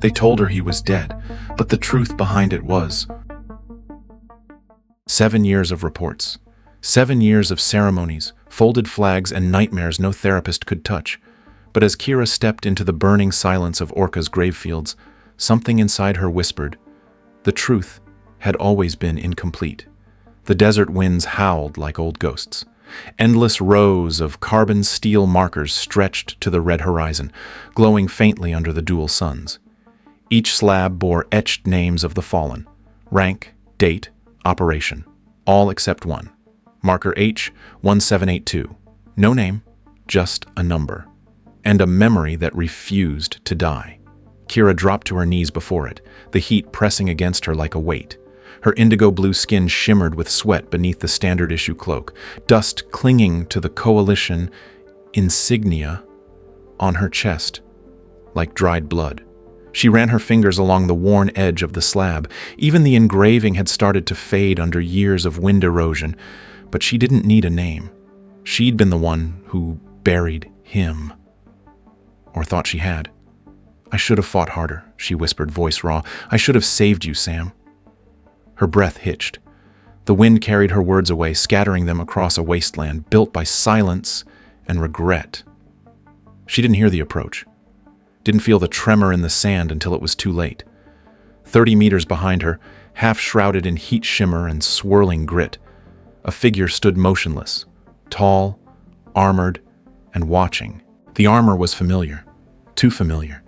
They told her he was dead, but the truth behind it was 7 years of reports, 7 years of ceremonies, folded flags, and nightmares no therapist could touch. But as Kyra stepped into the burning silence of Orca's gravefields, something inside her whispered, the truth had always been incomplete. The desert winds howled like old ghosts. Endless rows of carbon steel markers stretched to the red horizon, glowing faintly under the dual suns. Each slab bore etched names of the fallen, rank, date, operation, all except one. Marker H1782. No name, just a number. And a memory that refused to die. Kyra dropped to her knees before it, the heat pressing against her like a weight. Her indigo-blue skin shimmered with sweat beneath the standard-issue cloak, dust clinging to the Coalition insignia on her chest, like dried blood. She ran her fingers along the worn edge of the slab. Even the engraving had started to fade under years of wind erosion, but she didn't need a name. She'd been the one who buried him. Or thought she had. I should have fought harder, she whispered, voice raw. I should have saved you, Sam. Her breath hitched. The wind carried her words away, scattering them across a wasteland built by silence and regret. She didn't hear the approach. Didn't feel the tremor in the sand until it was too late. 30 meters behind her, half shrouded in heat shimmer and swirling grit, a figure stood motionless, tall, armored, and watching. The armor was familiar. Too familiar.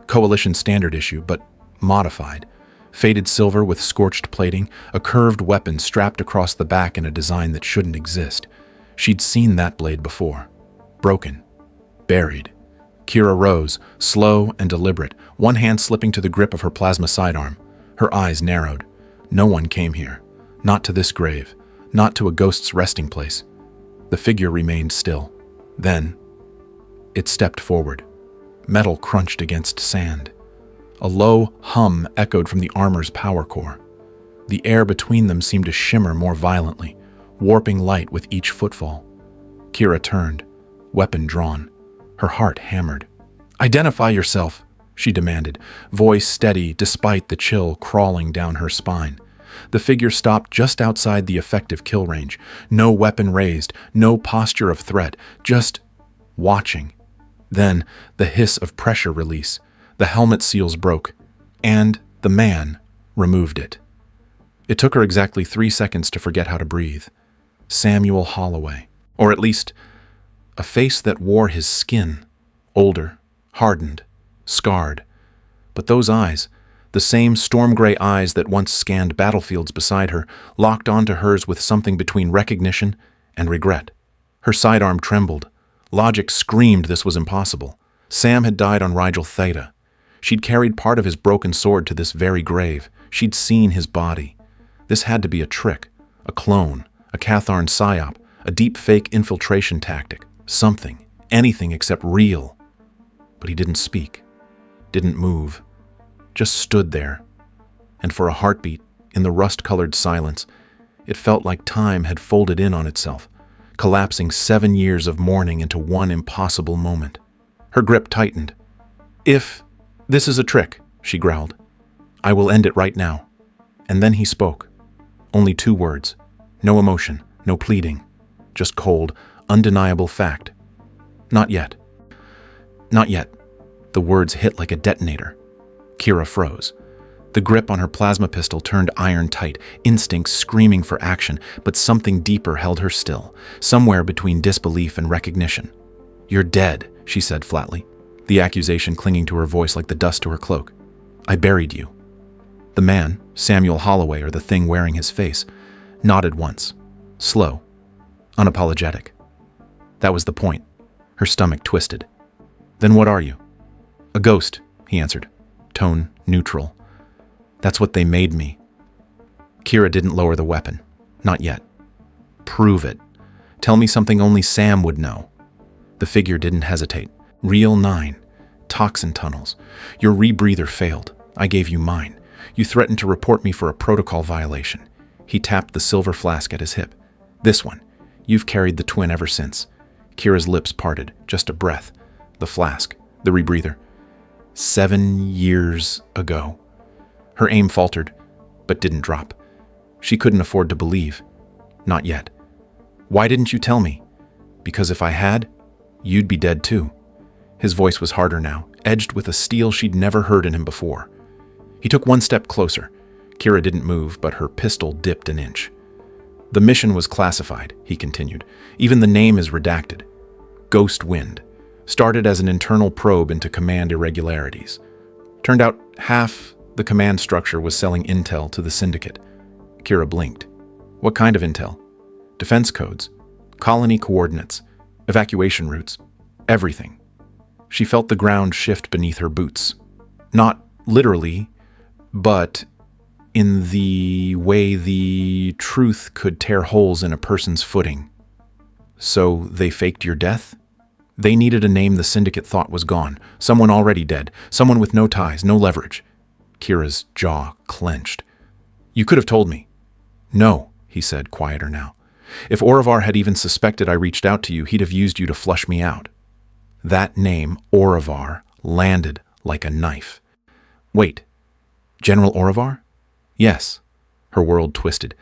Coalition standard issue, but modified. Faded silver with scorched plating, a curved weapon strapped across the back in a design that shouldn't exist. She'd seen that blade before. Broken. Buried. Kyra rose, slow and deliberate, one hand slipping to the grip of her plasma sidearm. Her eyes narrowed. No one came here. Not to this grave. Not to a ghost's resting place. The figure remained still. Then, it stepped forward. Metal crunched against sand. A low hum echoed from the armor's power core. The air between them seemed to shimmer more violently, warping light with each footfall. Kyra turned, weapon drawn. Her heart hammered. "Identify yourself," she demanded, voice steady despite the chill crawling down her spine. The figure stopped just outside the effective kill range. No weapon raised, no posture of threat, just watching. Then, the hiss of pressure release. The helmet seals broke, and the man removed it. It took her exactly 3 seconds to forget how to breathe. Samuel Holloway, or at least a face that wore his skin, older, hardened, scarred. But those eyes, the same storm gray eyes that once scanned battlefields beside her, locked onto hers with something between recognition and regret. Her sidearm trembled. Logic screamed this was impossible. Sam had died on Rigel Theta. She'd carried part of his broken sword to this very grave. She'd seen his body. This had to be a trick, a clone, a Catharn psyop, a deep fake infiltration tactic. Something, anything except real. But he didn't speak, didn't move, just stood there. And for a heartbeat, in the rust-colored silence, it felt like time had folded in on itself, collapsing 7 years of mourning into one impossible moment. Her grip tightened. "If this is a trick," she growled, "I will end it right now." And then he spoke. Only 2 words. No emotion, no pleading. Just cold, undeniable fact. "Not yet." Not yet. The words hit like a detonator. Kyra froze. The grip on her plasma pistol turned iron tight, instincts screaming for action, but something deeper held her still, somewhere between disbelief and recognition. "You're dead," she said flatly, the accusation clinging to her voice like the dust to her cloak. "I buried you." The man, Samuel Holloway, or the thing wearing his face, nodded once, slow, unapologetic. That was the point. Her stomach twisted. "Then what are you?" "A ghost," he answered, tone neutral. "That's what they made me." Kyra didn't lower the weapon. Not yet. "Prove it. Tell me something only Sam would know." The figure didn't hesitate. "Real 9. Toxin tunnels. Your rebreather failed. I gave you mine. You threatened to report me for a protocol violation." He tapped the silver flask at his hip. "This one. You've carried the twin ever since." Kyra's lips parted, just a breath. The flask. The rebreather. 7 years ago. Her aim faltered, but didn't drop. She couldn't afford to believe. Not yet. Why didn't you tell me? Because if I had, you'd be dead too. His voice was harder now, edged with a steel she'd never heard in him before. He took one step closer. Kyra didn't move, but her pistol dipped an inch. The mission was classified, he continued. Even the name is redacted. Ghost Wind. Started as an internal probe into command irregularities. Turned out half the command structure was selling intel to the Syndicate. Kyra blinked. What kind of intel? Defense codes, colony coordinates, evacuation routes, everything. She felt the ground shift beneath her boots. Not literally, but in the way the truth could tear holes in a person's footing. So they faked your death? They needed a name the Syndicate thought was gone, someone already dead, someone with no ties, no leverage. Kyra's jaw clenched. You could have told me. No, he said, quieter now. If Oravar had even suspected I reached out to you, he'd have used you to flush me out. That name, Oravar, landed like a knife. Wait, General Oravar? Yes. Her world twisted.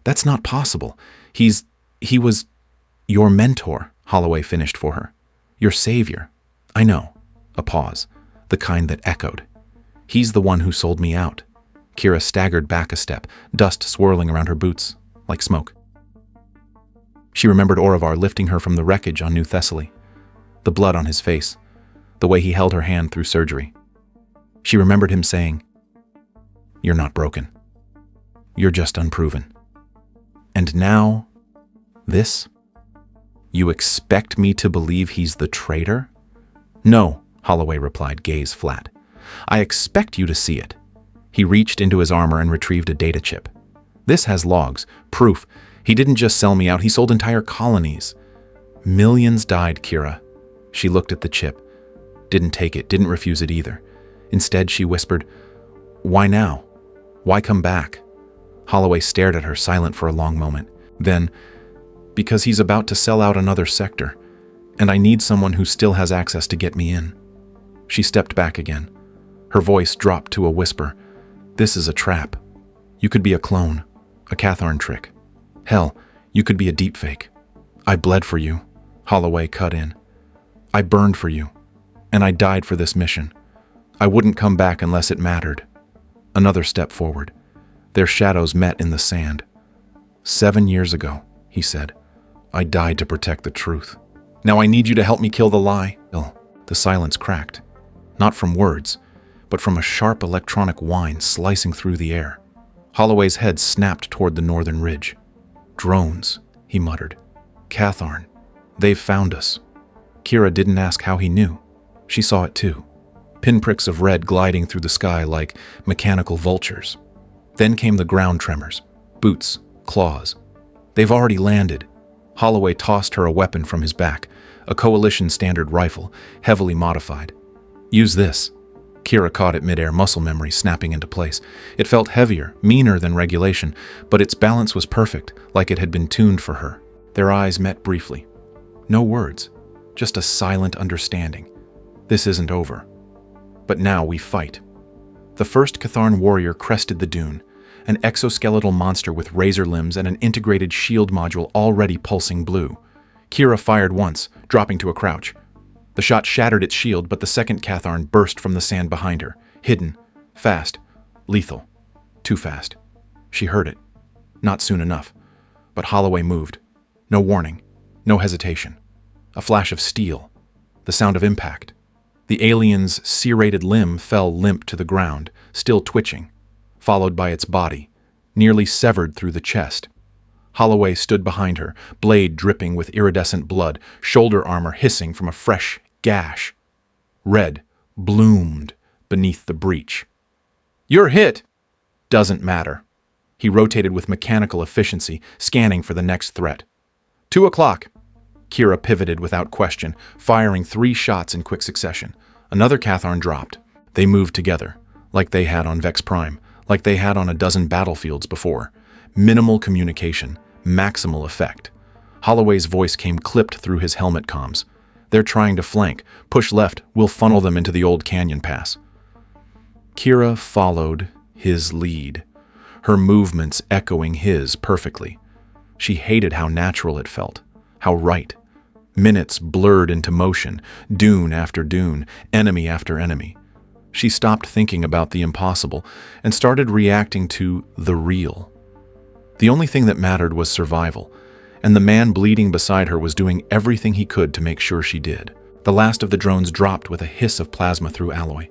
That's not possible. He was your mentor, Holloway finished for her. Your savior. I know. A pause, the kind that echoed. He's the one who sold me out. Kyra staggered back a step, dust swirling around her boots, like smoke. She remembered Oravar lifting her from the wreckage on New Thessaly, the blood on his face, the way he held her hand through surgery. She remembered him saying, "You're not broken. You're just unproven." And now, this? You expect me to believe he's the traitor? No, Holloway replied, gaze flat. I expect you to see it. He reached into his armor and retrieved a data chip. This has logs, proof. He didn't just sell me out, he sold entire colonies. Millions died, Kyra. She looked at the chip. Didn't take it, didn't refuse it either. Instead, she whispered, "Why now? Why come back?" Holloway stared at her, silent for a long moment. Then, "Because he's about to sell out another sector, and I need someone who still has access to get me in." She stepped back again. Her voice dropped to a whisper. "This is a trap. You could be a clone, a Catharn trick. Hell, you could be a deepfake. I bled for you," Holloway cut in. "I burned for you, and I died for this mission. I wouldn't come back unless it mattered." Another step forward. Their shadows met in the sand. 7 years ago, he said, I died to protect the truth. Now I need you to help me kill the lie. The silence cracked. Not from words, but from a sharp electronic whine slicing through the air. Holloway's head snapped toward the northern ridge. "Drones," he muttered. "Catharn. They've found us." Kyra didn't ask how he knew. She saw it too. Pinpricks of red gliding through the sky like mechanical vultures. Then came the ground tremors. Boots, claws. They've already landed. Holloway tossed her a weapon from his back, a Coalition standard rifle, heavily modified. "Use this." Kyra caught it midair, muscle memory snapping into place. It felt heavier, meaner than regulation, but its balance was perfect, like it had been tuned for her. Their eyes met briefly. No words, just a silent understanding. This isn't over. But now we fight. The first Catharn warrior crested the dune, an exoskeletal monster with razor limbs and an integrated shield module already pulsing blue. Kyra fired once, dropping to a crouch. The shot shattered its shield, but the second Catharn burst from the sand behind her, hidden, fast, lethal. Too fast. She heard it. Not soon enough. But Holloway moved. No warning. No hesitation. A flash of steel. The sound of impact. The alien's serrated limb fell limp to the ground, still twitching, followed by its body, nearly severed through the chest. Holloway stood behind her, blade dripping with iridescent blood, shoulder armor hissing from a fresh gash. Red bloomed beneath the breach. "You're hit!" "Doesn't matter." He rotated with mechanical efficiency, scanning for the next threat. 2 o'clock. Kyra pivoted without question, firing 3 shots in quick succession. Another Catharn dropped. They moved together, like they had on Vex Prime, like they had on a dozen battlefields before. Minimal communication, maximal effect. Holloway's voice came clipped through his helmet comms. They're trying to flank. Push left, we'll funnel them into the old canyon pass. Kyra followed his lead, her movements echoing his perfectly. She hated how natural it felt, how right. Minutes blurred into motion, dune after dune, enemy after enemy. She stopped thinking about the impossible and started reacting to the real. The only thing that mattered was survival, and the man bleeding beside her was doing everything he could to make sure she did. The last of the drones dropped with a hiss of plasma through alloy.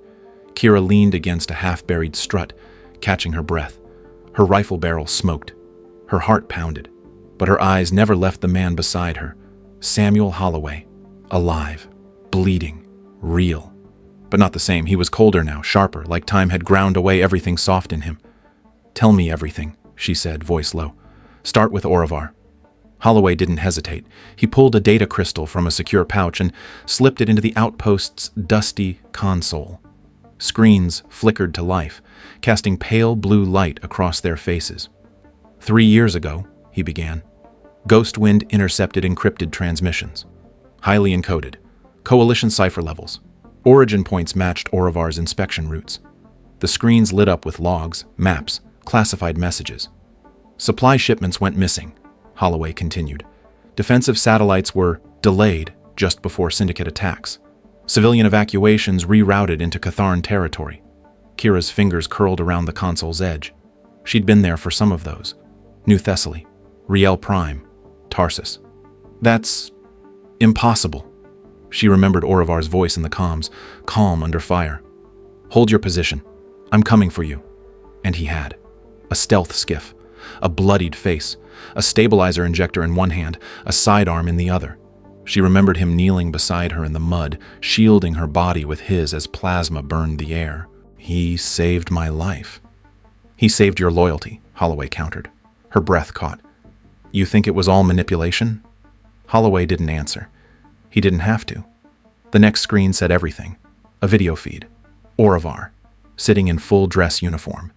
Kyra leaned against a half-buried strut, catching her breath. Her rifle barrel smoked. Her heart pounded, but her eyes never left the man beside her. Samuel Holloway, alive, bleeding, real. But not the same. He was colder now, sharper, like time had ground away everything soft in him. "Tell me everything," she said, voice low. "Start with Oravar." Holloway didn't hesitate. He pulled a data crystal from a secure pouch and slipped it into the outpost's dusty console. Screens flickered to life, casting pale blue light across their faces. 3 years ago, he began. Ghostwind intercepted encrypted transmissions. Highly encoded. Coalition cipher levels. Origin points matched Oravar's inspection routes. The screens lit up with logs, maps, classified messages. Supply shipments went missing, Holloway continued. Defensive satellites were delayed just before Syndicate attacks. Civilian evacuations rerouted into Catharn territory. Kyra's fingers curled around the console's edge. She'd been there for some of those. New Thessaly, Riel Prime, Tarsus. That's impossible. She remembered Oravar's voice in the comms, calm under fire. "Hold your position. I'm coming for you." And he had. A stealth skiff, a bloodied face, a stabilizer injector in one hand, a sidearm in the other. She remembered him kneeling beside her in the mud, shielding her body with his as plasma burned the air. "He saved my life." "He saved your loyalty," Holloway countered. Her breath caught. "You think it was all manipulation?" Holloway didn't answer. He didn't have to. The next screen said everything. A video feed. Oravar, sitting in full dress uniform,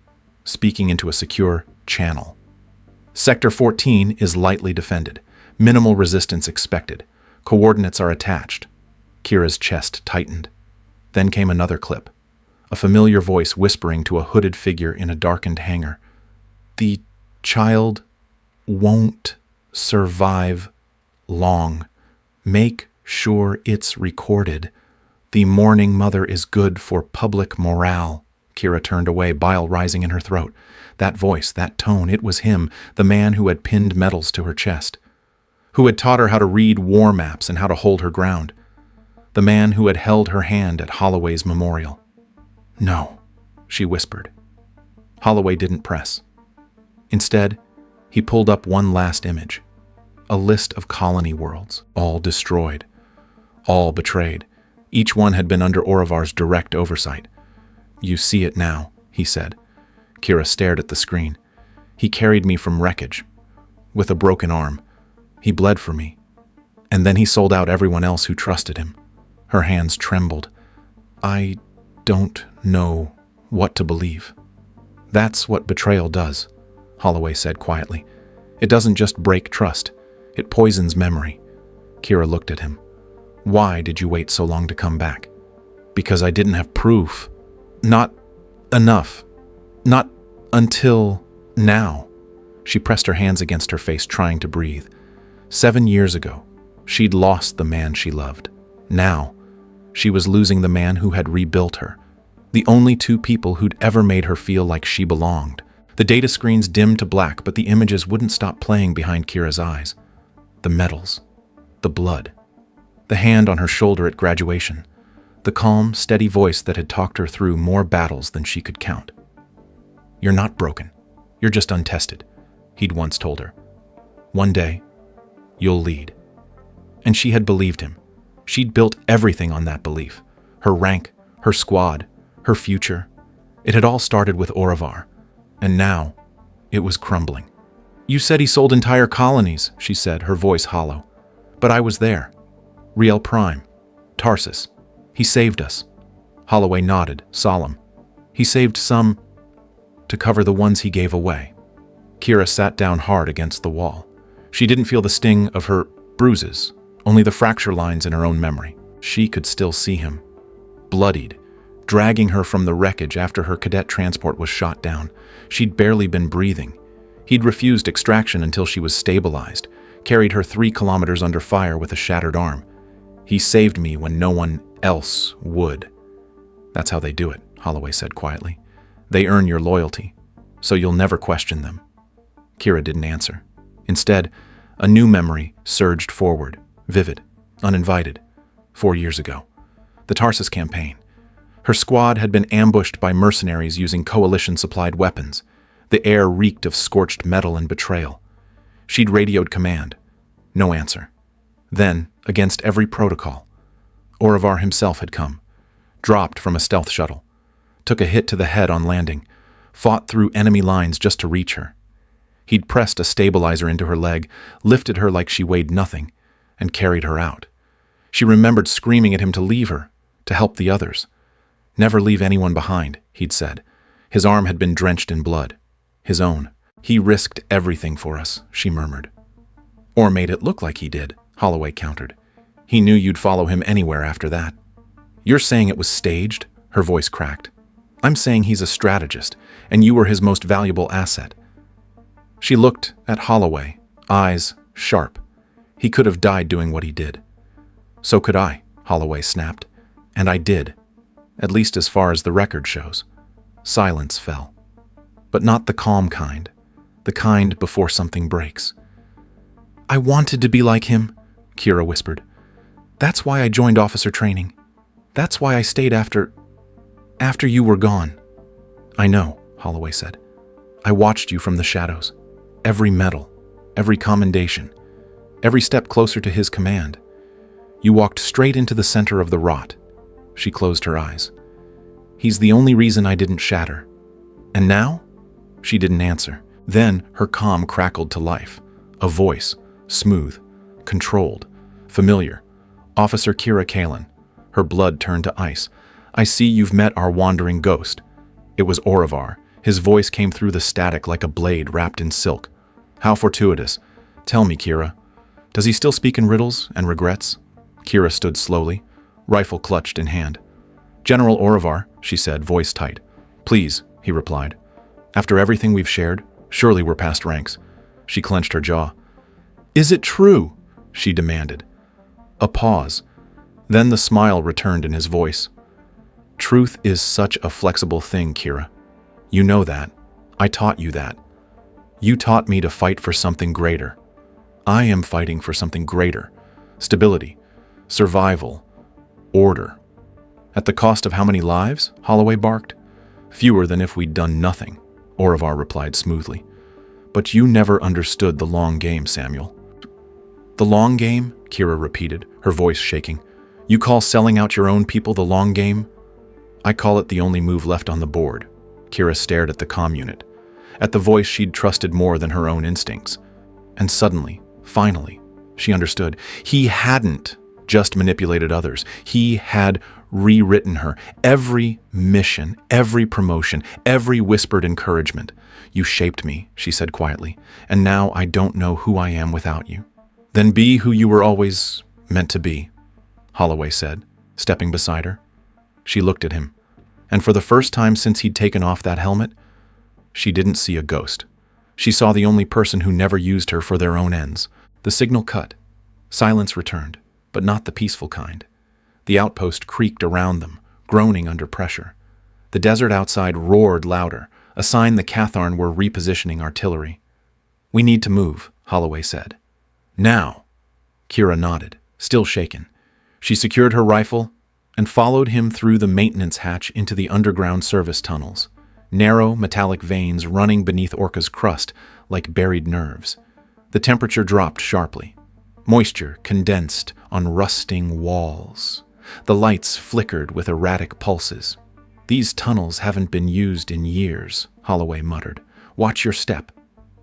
speaking into a secure channel. "Sector 14 is lightly defended. Minimal resistance expected. Coordinates are attached." Kyra's chest tightened. Then came another clip. A familiar voice whispering to a hooded figure in a darkened hangar. "The child won't survive long. Make sure it's recorded. The mourning mother is good for public morale." Kyra turned away, bile rising in her throat. That voice, that tone, it was him, the man who had pinned medals to her chest, who had taught her how to read war maps and how to hold her ground, the man who had held her hand at Holloway's memorial. "No," she whispered. Holloway didn't press. Instead, he pulled up one last image, a list of colony worlds, all destroyed, all betrayed. Each one had been under Oravar's direct oversight. "You see it now," he said. Kyra stared at the screen. "He carried me from wreckage, with a broken arm. He bled for me. And then he sold out everyone else who trusted him." Her hands trembled. "I don't know what to believe." "That's what betrayal does," Holloway said quietly. "It doesn't just break trust. It poisons memory." Kyra looked at him. "Why did you wait so long to come back?" "Because I didn't have proof. Not enough. Not until now." She pressed her hands against her face, trying to breathe. 7 years ago, she'd lost the man she loved. Now, she was losing the man who had rebuilt her. The only two people who'd ever made her feel like she belonged. The data screens dimmed to black, but the images wouldn't stop playing behind Kyra's eyes. The medals. The blood. The hand on her shoulder at graduation. The calm, steady voice that had talked her through more battles than she could count. "You're not broken. You're just untested," he'd once told her. "One day, you'll lead." And she had believed him. She'd built everything on that belief. Her rank, her squad, her future. It had all started with Oravar. And now, it was crumbling. "You said he sold entire colonies," she said, her voice hollow. "But I was there. Riel Prime. Tarsus. He saved us." Holloway nodded, solemn. "He saved some to cover the ones he gave away." Kyra sat down hard against the wall. She didn't feel the sting of her bruises, only the fracture lines in her own memory. She could still see him, bloodied, dragging her from the wreckage after her cadet transport was shot down. She'd barely been breathing. He'd refused extraction until she was stabilized, carried her 3 kilometers under fire with a shattered arm. He saved me when no one else would. That's how they do it, Holloway said quietly. They earn your loyalty, so you'll never question them. Kyra didn't answer. Instead, a new memory surged forward, vivid, uninvited. 4 years ago. The Tarsus campaign. Her squad had been ambushed by mercenaries using coalition-supplied weapons. The air reeked of scorched metal and betrayal. She'd radioed command. No answer. Then, against every protocol, Oravar himself had come, dropped from a stealth shuttle, took a hit to the head on landing, fought through enemy lines just to reach her. He'd pressed a stabilizer into her leg, lifted her like she weighed nothing, and carried her out. She remembered screaming at him to leave her, to help the others. Never leave anyone behind, he'd said. His arm had been drenched in blood. His own. He risked everything for us, she murmured. Or made it look like he did, Holloway countered. He knew you'd follow him anywhere after that. You're saying it was staged? Her voice cracked. I'm saying he's a strategist, and you were his most valuable asset. She looked at Holloway, eyes sharp. He could have died doing what he did. So could I, Holloway snapped. And I did, at least as far as the record shows. Silence fell. But not the calm kind, the kind before something breaks. I wanted to be like him, Kyra whispered. That's why I joined officer training. That's why I stayed after you were gone. I know, Holloway said. I watched you from the shadows. Every medal, every commendation, every step closer to his command. You walked straight into the center of the rot. She closed her eyes. He's the only reason I didn't shatter. And now? She didn't answer. Then her calm crackled to life. A voice, smooth, controlled, familiar. Officer Kyra Kalin. Her blood turned to ice. I see you've met our wandering ghost. It was Oravar. His voice came through the static like a blade wrapped in silk. How fortuitous. Tell me, Kyra. Does he still speak in riddles and regrets? Kyra stood slowly, rifle clutched in hand. General Oravar, she said, voice tight. Please, he replied. After everything we've shared, surely we're past ranks. She clenched her jaw. Is it true? She demanded. A pause. Then the smile returned in his voice. Truth is such a flexible thing, Kyra. You know that. I taught you that. You taught me to fight for something greater. I am fighting for something greater. Stability. Survival. Order. At the cost of how many lives? Holloway barked. Fewer than if we'd done nothing, Oravar replied smoothly. But you never understood the long game, Samuel. The long game? Kyra repeated, her voice shaking. You call selling out your own people the long game? I call it the only move left on the board. Kyra stared at the comm unit, at the voice she'd trusted more than her own instincts. And suddenly, finally, she understood. He hadn't just manipulated others. He had rewritten her. Every mission, every promotion, every whispered encouragement. You shaped me, she said quietly, and now I don't know who I am without you. Then be who you were always meant to be, Holloway said, stepping beside her. She looked at him, and for the first time since he'd taken off that helmet, she didn't see a ghost. She saw the only person who never used her for their own ends. The signal cut. Silence returned, but not the peaceful kind. The outpost creaked around them, groaning under pressure. The desert outside roared louder, a sign the Catharn were repositioning artillery. We need to move, Holloway said. Now. Kyra nodded, still shaken. She secured her rifle and followed him through the maintenance hatch into the underground service tunnels, narrow metallic veins running beneath Orca's crust like buried nerves. The temperature dropped sharply. Moisture condensed on rusting walls. The lights flickered with erratic pulses. These tunnels haven't been used in years, Holloway muttered. Watch your step.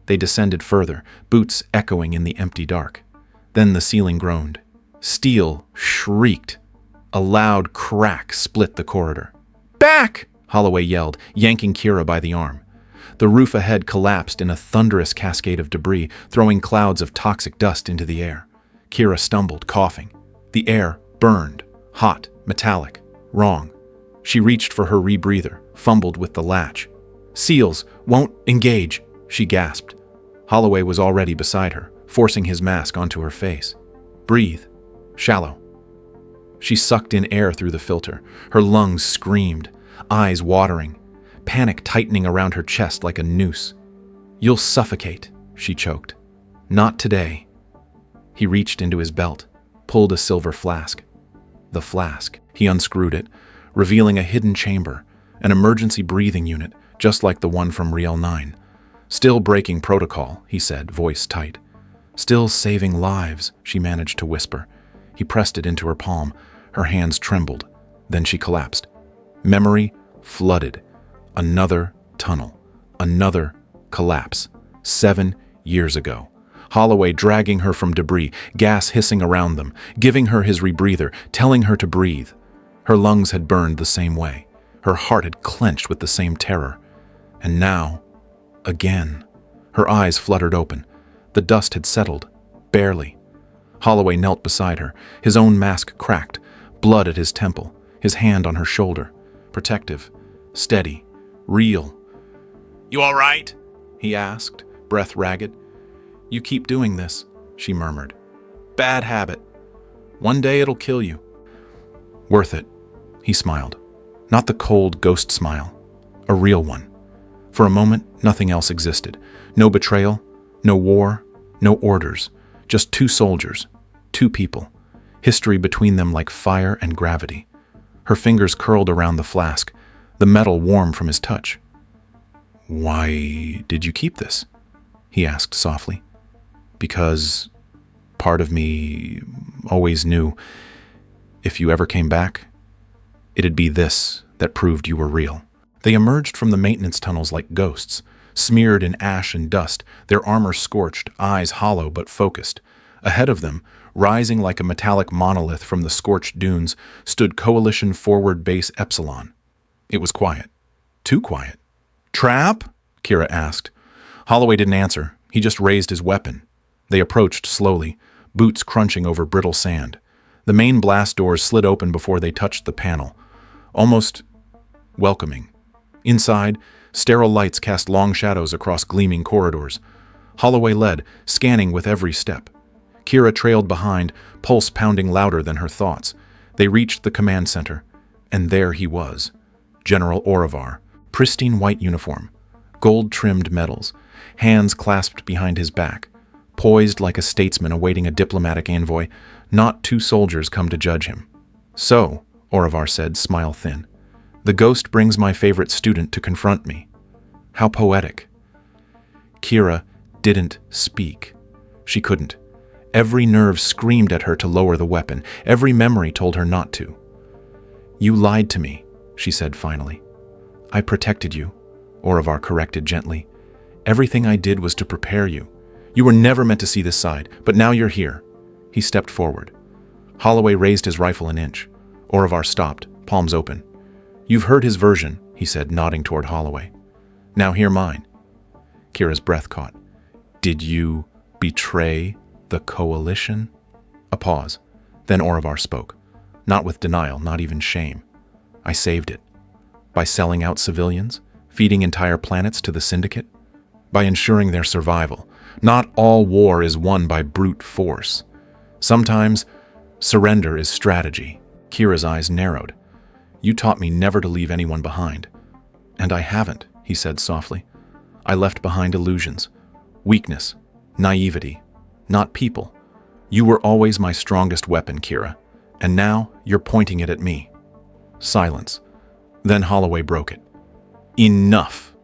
They descended further, boots echoing in the empty dark. Then the ceiling groaned. Steel shrieked. A loud crack split the corridor. Back! Holloway yelled, yanking Kyra by the arm. The roof ahead collapsed in a thunderous cascade of debris, throwing clouds of toxic dust into the air. Kyra stumbled, coughing. The air burned, hot, metallic, wrong. She reached for her rebreather, fumbled with the latch. "Seals won't engage," she gasped. Holloway was already beside her, forcing his mask onto her face. "Breathe. Shallow." She sucked in air through the filter. Her lungs screamed, eyes watering, panic tightening around her chest like a noose. "You'll suffocate," she choked. "Not today." He reached into his belt, pulled a silver flask. The flask. He unscrewed it, revealing a hidden chamber, an emergency breathing unit, just like the one from Real 9. "Still breaking protocol," he said, voice tight. "Still saving lives," she managed to whisper. He pressed it into her palm. Her hands trembled. Then she collapsed. Memory flooded. Another tunnel. Another collapse. 7 years ago. Holloway dragging her from debris, gas hissing around them, giving her his rebreather, telling her to breathe. Her lungs had burned the same way. Her heart had clenched with the same terror. And now, again. Her eyes fluttered open. The dust had settled. Barely. Holloway knelt beside her, his own mask cracked, blood at his temple, his hand on her shoulder. Protective. Steady. Real. "You all right?" he asked, breath ragged. "You keep doing this," she murmured. "Bad habit. One day it'll kill you." "Worth it," he smiled. Not the cold ghost smile. A real one. For a moment, nothing else existed. No betrayal, no war, no orders. Just 2 soldiers, 2 people. History between them like fire and gravity. Her fingers curled around the flask, the metal warm from his touch. "Why did you keep this?" he asked softly. "Because part of me always knew if you ever came back, it'd be this that proved you were real." They emerged from the maintenance tunnels like ghosts, smeared in ash and dust, their armor scorched, eyes hollow but focused. Ahead of them, rising like a metallic monolith from the scorched dunes, stood Coalition Forward Base Epsilon. It was quiet. Too quiet. "Trap?" Kyra asked. Holloway didn't answer. He just raised his weapon. They approached slowly, boots crunching over brittle sand. The main blast doors slid open before they touched the panel, almost welcoming. Inside, sterile lights cast long shadows across gleaming corridors. Holloway led, scanning with every step. Kyra trailed behind, pulse pounding louder than her thoughts. They reached the command center, and there he was. General Oravar, pristine white uniform, gold-trimmed medals, hands clasped behind his back, poised like a statesman awaiting a diplomatic envoy, not 2 soldiers come to judge him. "So," Oravar said, smile thin, "the ghost brings my favorite student to confront me. How poetic." Kyra didn't speak. She couldn't. Every nerve screamed at her to lower the weapon. Every memory told her not to. "You lied to me," she said finally. "I protected you," Oravar corrected gently. "Everything I did was to prepare you. You were never meant to see this side, but now you're here." He stepped forward. Holloway raised his rifle an inch. Oravar stopped, palms open. "You've heard his version," he said, nodding toward Holloway. "Now hear mine." Kyra's breath caught. "Did you betray the Coalition?" A pause. Then Oravar spoke. Not with denial, not even shame. "I saved it. By selling out civilians, feeding entire planets to the Syndicate, by ensuring their survival. Not all war is won by brute force. Sometimes, surrender is strategy." Kyra's eyes narrowed. "You taught me never to leave anyone behind." "And I haven't," he said softly. "I left behind illusions, weakness, naivety, not people. You were always my strongest weapon, Kyra, and now you're pointing it at me." Silence. Then Holloway broke it. "Enough."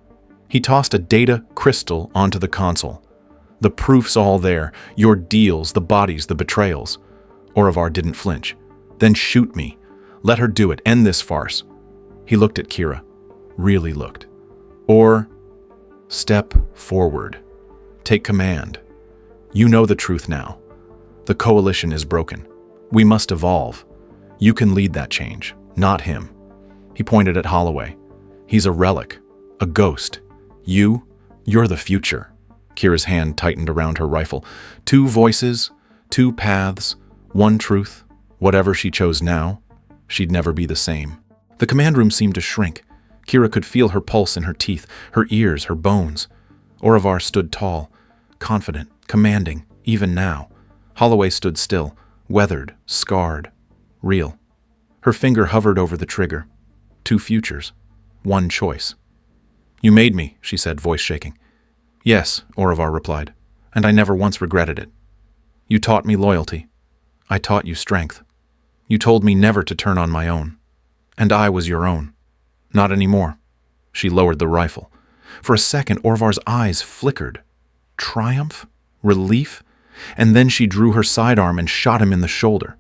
He tossed a data crystal onto the console. "The proof's all there, your deals, the bodies, the betrayals." Oravar didn't flinch. "Then shoot me. Let her do it. End this farce." He looked at Kyra. Really looked. "Or step forward. Take command. You know the truth now. The Coalition is broken. We must evolve. You can lead that change, not him." He pointed at Holloway. "He's a relic, a ghost. You're the future." Kyra's hand tightened around her rifle. 2 voices, Two paths, one truth. Whatever she chose now, she'd never be the same. The command room seemed to shrink. Kyra could feel her pulse in her teeth, her ears, her bones. Oravar stood tall, confident, commanding, even now. Holloway stood still, weathered, scarred, real. Her finger hovered over the trigger. Two futures, one choice. "You made me," she said, voice shaking. "Yes," Oravar replied, "and I never once regretted it. You taught me loyalty. I taught you strength. You told me never to turn on my own. And I was your own. Not anymore." She lowered the rifle. For a second, Oravar's eyes flickered. Triumph? Relief? And then she drew her sidearm and shot him in the shoulder.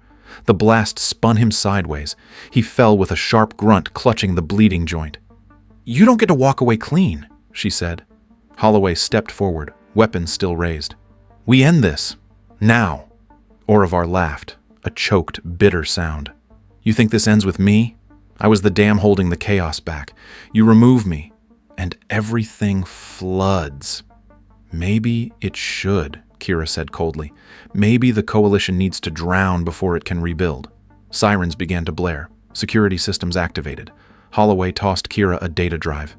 The blast spun him sideways. He fell with a sharp grunt, clutching the bleeding joint. "You don't get to walk away clean," she said. Holloway stepped forward, weapon still raised. "We end this. Now." Oravar laughed, a choked, bitter sound. "You think this ends with me? I was the dam holding the chaos back. You remove me, and everything floods." "Maybe it should," Kyra said coldly. "Maybe the Coalition needs to drown before it can rebuild." Sirens began to blare. Security systems activated. Holloway tossed Kyra a data drive.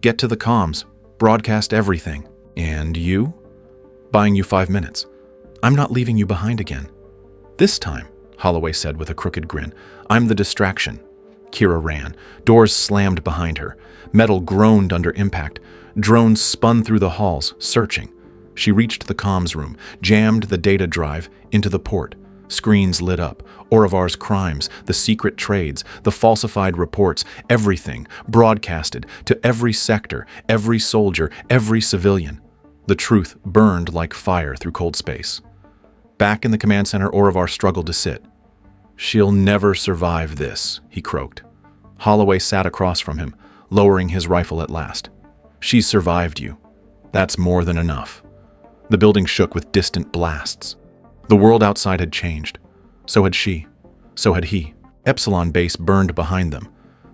"Get to the comms. Broadcast everything." "And you?" "Buying you 5 minutes. I'm not leaving you behind again." "This time," Holloway said with a crooked grin, "I'm the distraction." Kyra ran. Doors slammed behind her. Metal groaned under impact. Drones spun through the halls, searching. She reached the comms room, jammed the data drive into the port. Screens lit up. Oravar's crimes, the secret trades, the falsified reports, everything broadcasted to every sector, every soldier, every civilian. The truth burned like fire through cold space. Back in the command center, Oravar struggled to sit. "She'll never survive this," he croaked. Holloway sat across from him, lowering his rifle at last. "She's survived you. That's more than enough." The building shook with distant blasts. The world outside had changed. So had she. So had he. Epsilon base burned behind them.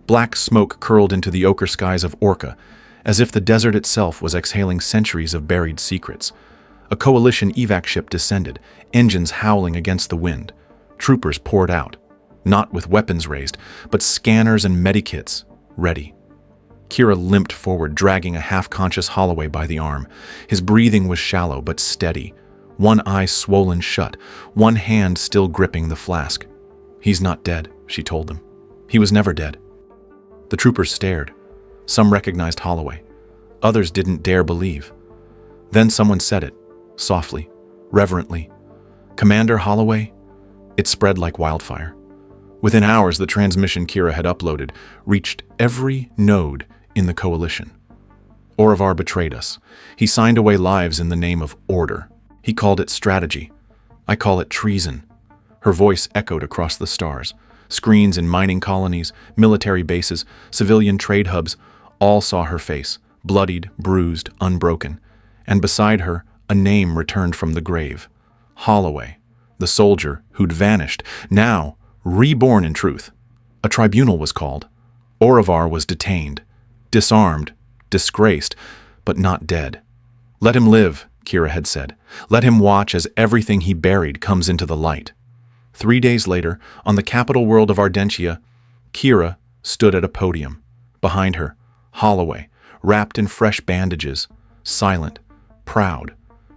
Black smoke curled into the ochre skies of Orca, as if the desert itself was exhaling centuries of buried secrets. A Coalition evac ship descended, engines howling against the wind. Troopers poured out, not with weapons raised, but scanners and medikits, ready. Kyra limped forward, dragging a half-conscious Holloway by the arm. His breathing was shallow but steady, one eye swollen shut, one hand still gripping the flask. "He's not dead," she told them. "He was never dead." The troopers stared. Some recognized Holloway. Others didn't dare believe. Then someone said it, softly, reverently. "Commander Holloway?" It spread like wildfire. Within hours, the transmission Kyra had uploaded reached every node in the Coalition. Oravar betrayed us. He signed away lives in the name of order. He called it strategy. I call it treason. Her voice echoed across the stars. Screens in mining colonies, military bases, civilian trade hubs, all saw her face, bloodied, bruised, unbroken. And beside her, a name returned from the grave. Holloway, the soldier who'd vanished, now reborn in truth. A tribunal was called. Oravar was detained, disarmed, disgraced, but not dead. "Let him live," Kyra had said. "Let him watch as everything he buried comes into the light." 3 days later, on the capital world of Ardentia, Kyra stood at a podium. Behind her, Holloway, wrapped in fresh bandages, silent, proud.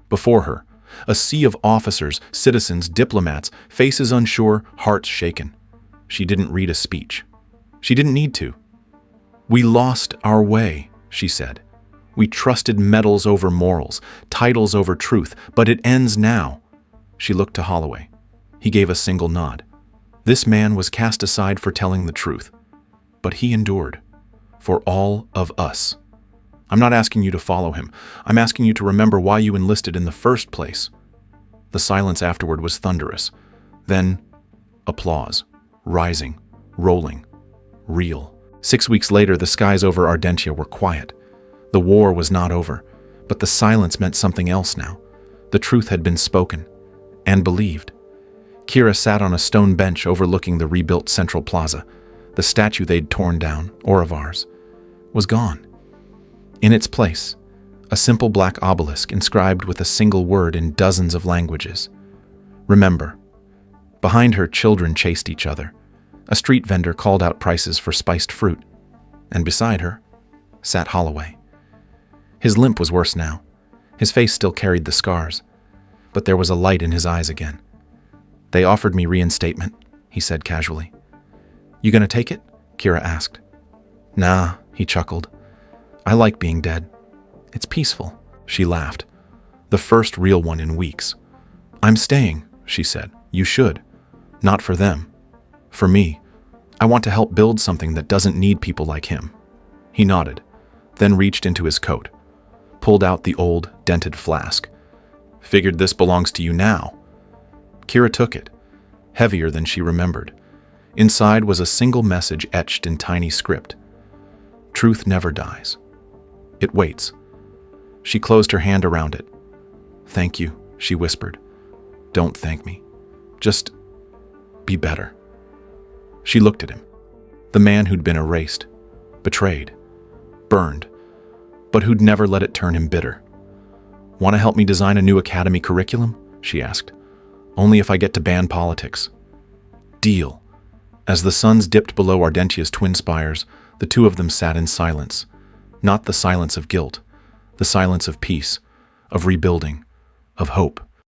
Before her, a sea of officers, citizens, diplomats, faces unsure, hearts shaken. She didn't read a speech. She didn't need to. "We lost our way," she said. "We trusted medals over morals, titles over truth, but it ends now." She looked to Holloway. He gave a single nod. This man was cast aside for telling the truth, but he endured. For all of us. I'm not asking you to follow him. I'm asking you to remember why you enlisted in the first place. The silence afterward was thunderous. Then, applause. Rising, rolling, real. 6 weeks later, the skies over Ardentia were quiet. The war was not over, but the silence meant something else now. The truth had been spoken, and believed. Kyra sat on a stone bench overlooking the rebuilt central plaza. The statue they'd torn down, Oravar's, was gone. In its place, a simple black obelisk inscribed with a single word in dozens of languages. Remember. Behind her, children chased each other. A street vendor called out prices for spiced fruit. And beside her sat Holloway. His limp was worse now. His face still carried the scars, but there was a light in his eyes again. "They offered me reinstatement," he said casually. "You gonna take it?" Kyra asked. "Nah," he chuckled. "I like being dead. It's peaceful." She laughed. "The first real one in weeks." "I'm staying," she said. "You should. Not for them. For me. I want to help build something that doesn't need people like him." He nodded, then reached into his coat, pulled out the old, dented flask. "Figured this belongs to you now." Kyra took it, heavier than she remembered. Inside was a single message etched in tiny script. "Truth never dies. It waits." She closed her hand around it. "Thank you," she whispered. "Don't thank me. Just be better." She looked at him, the man who'd been erased, betrayed, burned, but who'd never let it turn him bitter. "Want to help me design a new academy curriculum?" she asked. "Only if I get to ban politics." "Deal." As the suns dipped below Ardentia's twin spires, the two of them sat in silence. Not the silence of guilt, the silence of peace, of rebuilding, of hope.